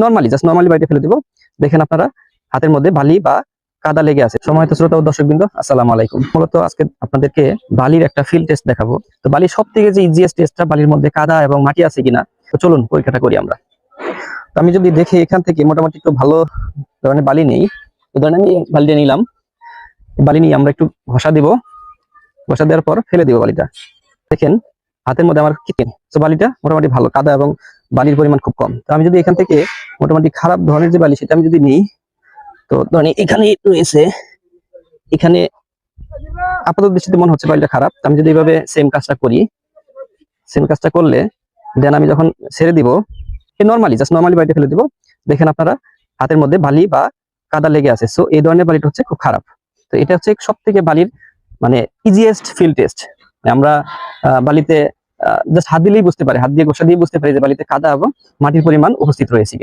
Normally just normally বাড়িতে ফেলে দিব। দেখেন আপনারা হাতের মধ্যে বালি বা কাদা লেগে আছে। সময়ত শ্রোতা ও দর্শকবৃন্দ, আসসালামু আলাইকুম। মূলত আজকে আপনাদেরকে বালির একটা ফিল্ড টেস্ট দেখাবো। তো বালির সব থেকে যে ইজিয়েস্ট টেস্টটা, বালির মধ্যে কাদা এবং মাটি আছে কিনা। তো চলুন পরীক্ষাটা করি আমরা। তো আমি যদি দেখি এখান থেকে মোটামুটি একটু ভালো ধরনের বালি নেই। তো ধরেন আমি বালিটা নিলাম, বালি নিয়ে আমরা একটু ঘষা দিব। ঘষা দেওয়ার পর ফেলে দিব বালিটা। দেখেন হাতের মধ্যে আমার কিচেন, তো বালিটা মোটামুটি ভালো, কাদা এবং বালির পরিমাণ খুব কম। তো আমি যদি এখান থেকে মোটামুটি খারাপ ধরনের যে বালি, সেটা আমি যদি নিই, তো ধরেন এখানে রয়েছে, এখানে আপাতত দৃষ্টিতে মনে হচ্ছে বালিটা খারাপ। তো আমি যদি এইভাবে সেম কাজটা করি, সেম কাজটা করলে দেন আমি যখন ছেড়ে দিব, নর্মালি জাস্ট নর্মালি বালিটা ফেলে দিব। দেখেন আপনারা হাতের মধ্যে বালি বা কাদা লেগে আছে। সো এই ধরনের বালিটা হচ্ছে খুব খারাপ। তো এটা হচ্ছে সব থেকে বালির মানে ইজিয়েস্ট ফিল্ড টেস্ট। আমরা বালিতে জাস্ট হাত দিলেই বুঝতে পারি, হাত দিয়ে ঘষা দিয়ে বুঝতে পারি যে বালিতে কাদা এবং মাটির পরিমাণ উপস্থিত রয়েছে।